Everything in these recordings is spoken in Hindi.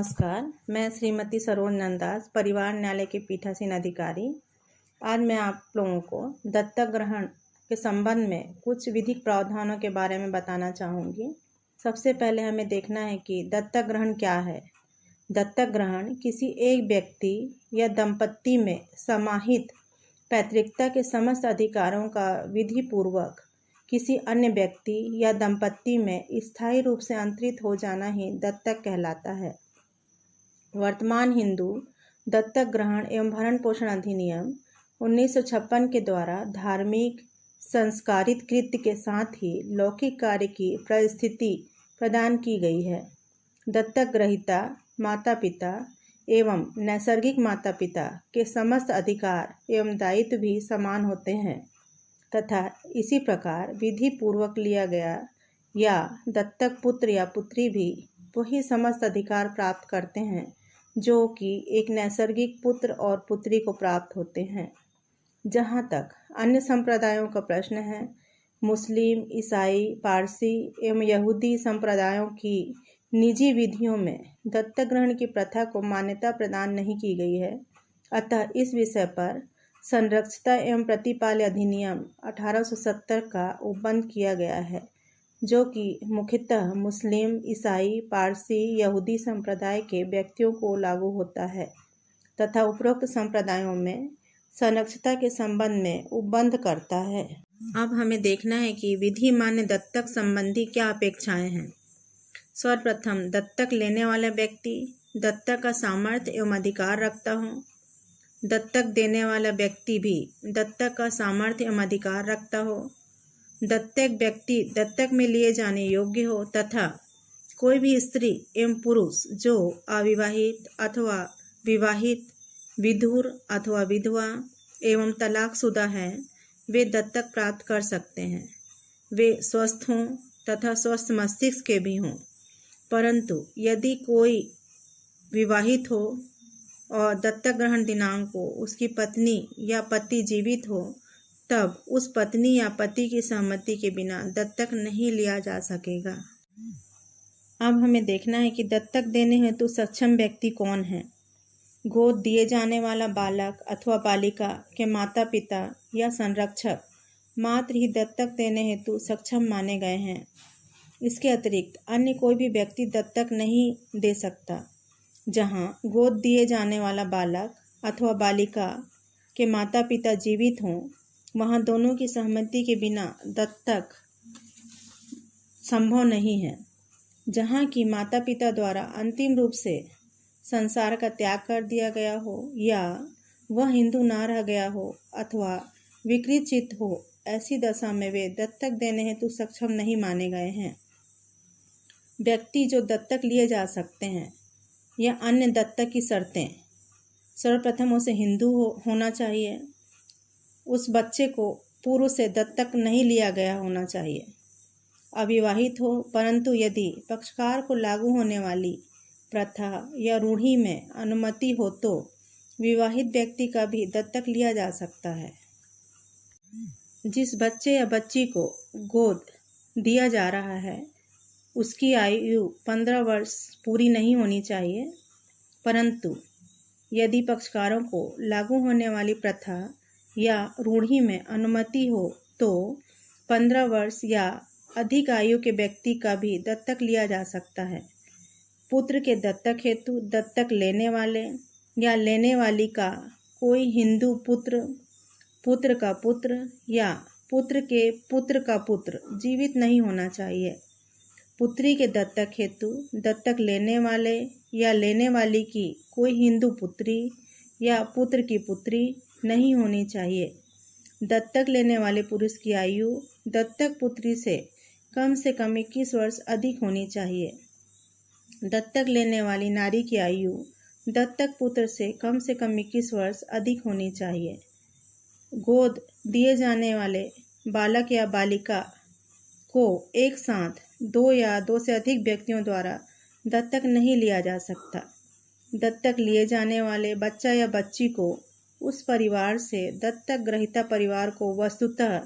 नमस्कार, मैं श्रीमती सरोज नंदास, परिवार न्यायालय के पीठासीन अधिकारी। आज मैं आप लोगों को दत्तक ग्रहण के संबंध में कुछ विधिक प्रावधानों के बारे में बताना चाहूँगी। सबसे पहले हमें देखना है कि दत्तक ग्रहण क्या है। दत्तक ग्रहण किसी एक व्यक्ति या दंपत्ति में समाहित पैतृकता के समस्त अधिकारों का विधिपूर्वक किसी अन्य व्यक्ति या दंपत्ति में स्थायी रूप से अंतरित हो जाना ही दत्तक कहलाता है। वर्तमान हिंदू दत्तक ग्रहण एवं भरण पोषण अधिनियम 1956 के द्वारा धार्मिक संस्कारित कृत्य के साथ ही लौकिक कार्य की परिस्थिति प्रदान की गई है। दत्तक ग्रहीता माता पिता एवं नैसर्गिक माता पिता के समस्त अधिकार एवं दायित्व भी समान होते हैं तथा इसी प्रकार विधि पूर्वक लिया गया या दत्तक पुत्र या पुत्री भी वही समस्त अधिकार प्राप्त करते हैं जो कि एक नैसर्गिक पुत्र और पुत्री को प्राप्त होते हैं। जहाँ तक अन्य संप्रदायों का प्रश्न है, मुस्लिम, ईसाई, पारसी एवं यहूदी संप्रदायों की निजी विधियों में दत्तक ग्रहण की प्रथा को मान्यता प्रदान नहीं की गई है। अतः इस विषय पर संरक्षिता एवं प्रतिपाल्य अधिनियम 1870 का उपबंध किया गया है, जो कि मुख्यतः मुस्लिम, ईसाई, पारसी, यहूदी संप्रदाय के व्यक्तियों को लागू होता है तथा उपरोक्त संप्रदायों में संरक्षिता के संबंध में उपबंध करता है। अब हमें देखना है कि विधि मान्य दत्तक संबंधी क्या अपेक्षाएं हैं। सर्वप्रथम, दत्तक लेने वाला व्यक्ति दत्तक का सामर्थ्य एवं अधिकार रखता हो। दत्तक देने वाला व्यक्ति भी दत्तक का सामर्थ्य एवं अधिकार रखता हो। दत्तक व्यक्ति दत्तक में लिए जाने योग्य हो तथा कोई भी स्त्री एवं पुरुष जो अविवाहित अथवा विवाहित, विधुर अथवा विधवा एवं तलाकशुदा हैं, वे दत्तक प्राप्त कर सकते हैं। वे स्वस्थ हों तथा स्वस्थ मस्तिष्क के भी हों। परंतु यदि कोई विवाहित हो और दत्तक ग्रहण दिनांक को उसकी पत्नी या पति जीवित हो, तब उस पत्नी या पति की सहमति के बिना दत्तक नहीं लिया जा सकेगा। अब हमें देखना है कि दत्तक देने हेतु सक्षम व्यक्ति कौन है। गोद दिए जाने वाला बालक अथवा बालिका के माता पिता या संरक्षक मात्र ही दत्तक देने हेतु सक्षम माने गए हैं। इसके अतिरिक्त अन्य कोई भी व्यक्ति दत्तक नहीं दे सकता। जहां गोद दिए जाने वाला बालक अथवा बालिका के माता पिता जीवित हों, वहां दोनों की सहमति के बिना दत्तक संभव नहीं है। जहां की माता पिता द्वारा अंतिम रूप से संसार का त्याग कर दिया गया हो या वह हिंदू ना रह गया हो अथवा विकृत चित्त हो, ऐसी दशा में वे दत्तक देने हेतु सक्षम नहीं माने गए हैं। व्यक्ति जो दत्तक लिए जा सकते हैं या अन्य दत्तक की शर्तें, सर्वप्रथम उसे हिंदू होना चाहिए। उस बच्चे को पूर्व से दत्तक नहीं लिया गया होना चाहिए। अविवाहित हो, परंतु यदि पक्षकार को लागू होने वाली प्रथा या रूढ़ी में अनुमति हो तो विवाहित व्यक्ति का भी दत्तक लिया जा सकता है। जिस बच्चे या बच्ची को गोद दिया जा रहा है उसकी आयु 15 वर्ष पूरी नहीं होनी चाहिए, परंतु यदि पक्षकारों को लागू होने वाली प्रथा या रूढ़ी में अनुमति हो तो 15 वर्ष या अधिक आयु के व्यक्ति का भी दत्तक लिया जा सकता है। पुत्र के दत्तक हेतु दत्तक लेने वाले या लेने वाली का कोई हिंदू पुत्र, पुत्र का पुत्र या पुत्र के पुत्र का पुत्र जीवित नहीं होना चाहिए। पुत्री के दत्तक हेतु दत्तक लेने वाले या लेने वाली की कोई हिंदू पुत्री या पुत्र की पुत्री नहीं होनी चाहिए। दत्तक लेने वाले पुरुष की आयु दत्तक पुत्री से कम 21 वर्ष अधिक होनी चाहिए। दत्तक लेने वाली नारी की आयु दत्तक पुत्र से कम 21 वर्ष अधिक होनी चाहिए। गोद दिए जाने वाले बालक या बालिका को एक साथ 2 या 2 से अधिक व्यक्तियों द्वारा दत्तक नहीं लिया जा सकता। दत्तक लिए जाने वाले बच्चा या बच्ची को उस परिवार से दत्तक ग्रहीता परिवार को वस्तुतः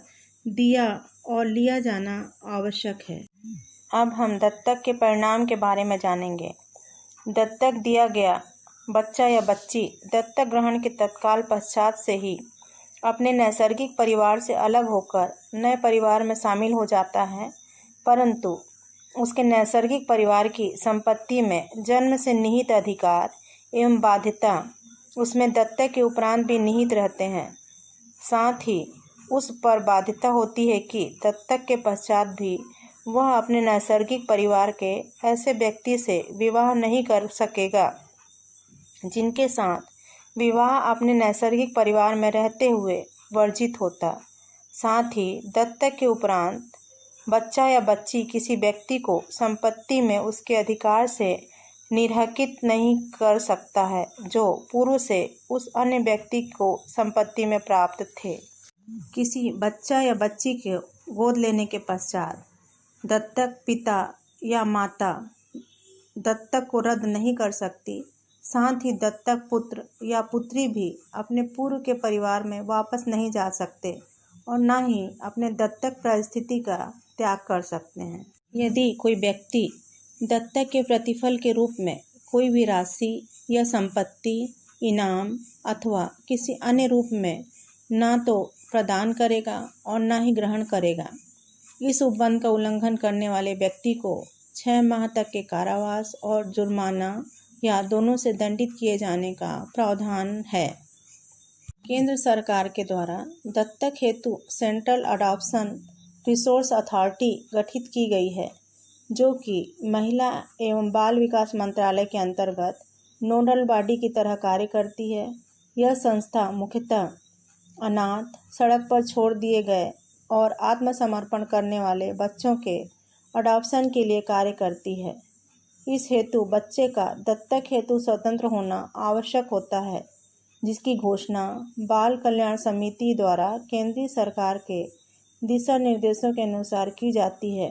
दिया और लिया जाना आवश्यक है। अब हम दत्तक के परिणाम के बारे में जानेंगे। दत्तक दिया गया बच्चा या बच्ची दत्तक ग्रहण के तत्काल पश्चात से ही अपने नैसर्गिक परिवार से अलग होकर नए परिवार में शामिल हो जाता है, परंतु उसके नैसर्गिक परिवार की संपत्ति में जन्म से निहित अधिकार एवं बाध्यता उसमें दत्तक के उपरांत भी निहित रहते हैं। साथ ही उस पर बाध्यता होती है कि दत्तक के पश्चात भी वह अपने नैसर्गिक परिवार के ऐसे व्यक्ति से विवाह नहीं कर सकेगा जिनके साथ विवाह अपने नैसर्गिक परिवार में रहते हुए वर्जित होता। साथ ही दत्तक के उपरांत बच्चा या बच्ची किसी व्यक्ति को संपत्ति में उसके अधिकार से निर्हकित नहीं कर सकता है जो पूर्व से उस अन्य व्यक्ति को संपत्ति में प्राप्त थे। किसी बच्चा या बच्ची के गोद लेने के पश्चात दत्तक पिता या माता दत्तक को रद्द नहीं कर सकती। साथ ही दत्तक पुत्र या पुत्री भी अपने पूर्व के परिवार में वापस नहीं जा सकते और न ही अपने दत्तक परिस्थिति का त्याग कर सकते हैं। यदि कोई व्यक्ति दत्तक के प्रतिफल के रूप में कोई भी राशि या संपत्ति, इनाम अथवा किसी अन्य रूप में न तो प्रदान करेगा और न ही ग्रहण करेगा, इस उपबंध का उल्लंघन करने वाले व्यक्ति को 6 माह तक के कारावास और जुर्माना या दोनों से दंडित किए जाने का प्रावधान है। केंद्र सरकार के द्वारा दत्तक हेतु सेंट्रल अडॉप्शन रिसोर्स अथॉरिटी गठित की गई है, जो कि महिला एवं बाल विकास मंत्रालय के अंतर्गत नोडल बॉडी की तरह कार्य करती है। यह संस्था मुख्यतः अनाथ, सड़क पर छोड़ दिए गए और आत्मसमर्पण करने वाले बच्चों के अडॉप्शन के लिए कार्य करती है। इस हेतु बच्चे का दत्तक हेतु स्वतंत्र होना आवश्यक होता है, जिसकी घोषणा बाल कल्याण समिति द्वारा केंद्रीय सरकार के दिशा निर्देशों के अनुसार की जाती है।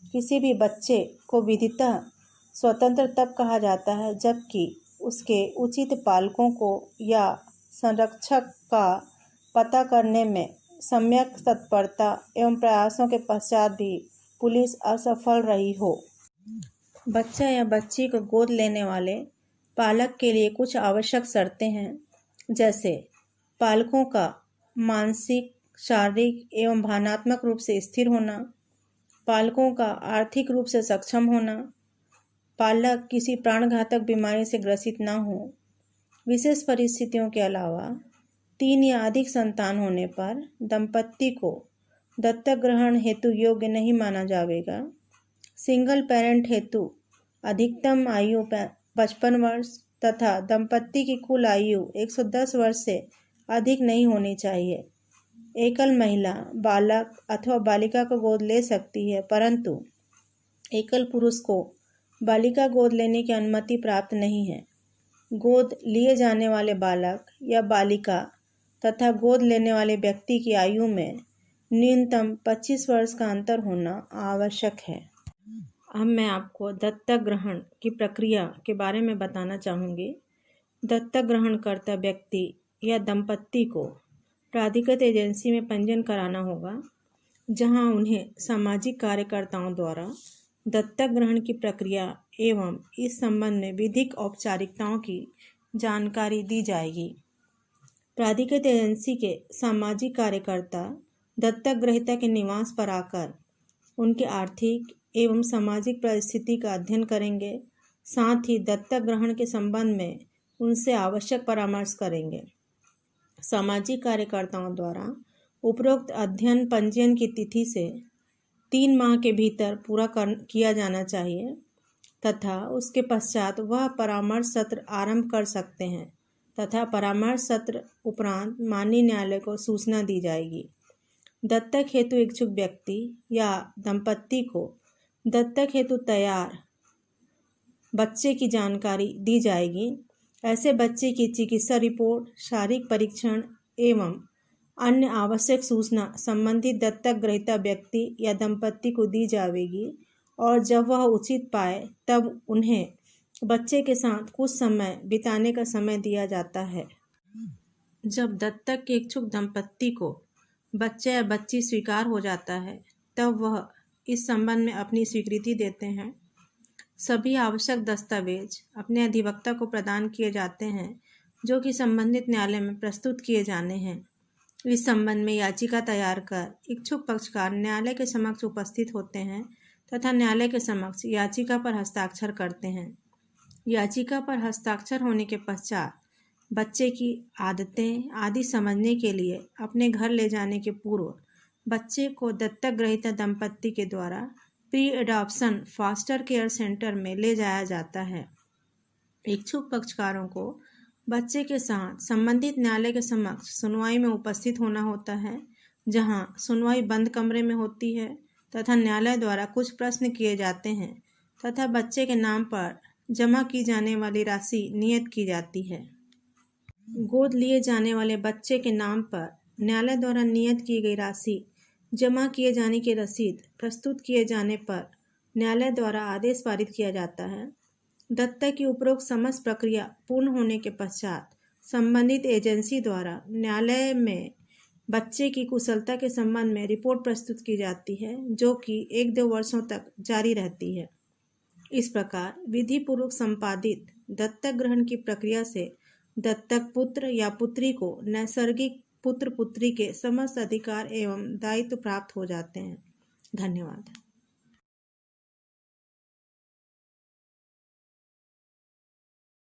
किसी भी बच्चे को विधितः स्वतंत्र तब कहा जाता है जबकि उसके उचित पालकों को या संरक्षक का पता करने में सम्यक तत्परता एवं प्रयासों के पश्चात भी पुलिस असफल रही हो। बच्चा या बच्ची को गोद लेने वाले पालक के लिए कुछ आवश्यक शर्तें हैं, जैसे पालकों का मानसिक, शारीरिक एवं भावनात्मक रूप से स्थिर होना, पालकों का आर्थिक रूप से सक्षम होना, पालक किसी प्राणघातक बीमारी से ग्रसित न हो। विशेष परिस्थितियों के अलावा 3 या अधिक संतान होने पर दंपत्ति को दत्तक ग्रहण हेतु योग्य नहीं माना जाएगा। सिंगल पेरेंट हेतु अधिकतम आयु 55 वर्ष तथा दंपत्ति की कुल आयु 110 वर्ष से अधिक नहीं होनी चाहिए। एकल महिला बालक अथवा बालिका को गोद ले सकती है, परंतु एकल पुरुष को बालिका गोद लेने की अनुमति प्राप्त नहीं है। गोद लिए जाने वाले बालक या बालिका तथा गोद लेने वाले व्यक्ति की आयु में न्यूनतम 25 वर्ष का अंतर होना आवश्यक है। अब मैं आपको दत्तक ग्रहण की प्रक्रिया के बारे में बताना चाहूँगी। दत्तक ग्रहणकर्ता व्यक्ति या दंपत्ति को प्राधिकृत एजेंसी में पंजीयन कराना होगा, जहां उन्हें सामाजिक कार्यकर्ताओं द्वारा दत्तक ग्रहण की प्रक्रिया एवं इस संबंध में विधिक औपचारिकताओं की जानकारी दी जाएगी। प्राधिकृत एजेंसी के सामाजिक कार्यकर्ता दत्तक ग्रहीता के निवास पर आकर उनके आर्थिक एवं सामाजिक परिस्थिति का अध्ययन करेंगे। साथ ही दत्तक ग्रहण के संबंध में उनसे आवश्यक परामर्श करेंगे। सामाजिक कार्यकर्ताओं द्वारा उपरोक्त अध्ययन पंजीयन की तिथि से 3 माह के भीतर पूरा किया जाना चाहिए तथा उसके पश्चात वह परामर्श सत्र आरंभ कर सकते हैं तथा परामर्श सत्र उपरांत माननीय न्यायालय को सूचना दी जाएगी। दत्तक हेतु इच्छुक व्यक्ति या दंपत्ति को दत्तक हेतु तैयार बच्चे की जानकारी दी जाएगी। ऐसे बच्चे की चिकित्सा रिपोर्ट, शारीरिक परीक्षण एवं अन्य आवश्यक सूचना संबंधित दत्तक ग्रहीता व्यक्ति या दंपत्ति को दी जाएगी और जब वह उचित पाए तब उन्हें बच्चे के साथ कुछ समय बिताने का समय दिया जाता है। जब दत्तक के इच्छुक दंपत्ति को बच्चा या बच्ची स्वीकार हो जाता है तब वह इस संबंध में अपनी स्वीकृति देते हैं। सभी आवश्यक दस्तावेज अपने अधिवक्ता को प्रदान किए जाते हैं, जो कि संबंधित न्यायालय में प्रस्तुत किए जाने हैं। इस संबंध में याचिका तैयार कर इच्छुक पक्षकार न्यायालय के समक्ष उपस्थित होते हैं तथा न्यायालय के समक्ष याचिका पर हस्ताक्षर करते हैं। याचिका पर हस्ताक्षर होने के पश्चात बच्चे की आदतें आदि समझने के लिए अपने घर ले जाने के पूर्व बच्चे को दत्तक ग्रहीता दंपत्ति के द्वारा pre adoption foster care centre में ले जाया जाता है। इच्छुक पक्षकारों को बच्चे के साथ संबंधित न्यायालय के समक्ष सुनवाई में उपस्थित होना होता है, जहां सुनवाई बंद कमरे में होती है तथा न्यायालय द्वारा कुछ प्रश्न किए जाते हैं तथा बच्चे के नाम पर जमा की जाने वाली राशि नियत की जाती है। गोद लिए जाने वाले बच्चे के नाम पर न्यायालय द्वारा नियत की गई राशि जमा किए जाने की रसीद प्रस्तुत किए जाने पर न्यायालय द्वारा आदेश पारित किया जाता है। दत्तक की उपरोक्त समस्त प्रक्रिया पूर्ण होने के पश्चात संबंधित एजेंसी द्वारा न्यायालय में बच्चे की कुशलता के संबंध में रिपोर्ट प्रस्तुत की जाती है, जो कि 1-2 वर्षों तक जारी रहती है। इस प्रकार विधि पूर्वक संपादित दत्तक ग्रहण की प्रक्रिया से दत्तक पुत्र या पुत्री को नैसर्गिक पुत्र पुत्री के समस्त अधिकार एवं दायित्व प्राप्त हो जाते हैं। धन्यवाद।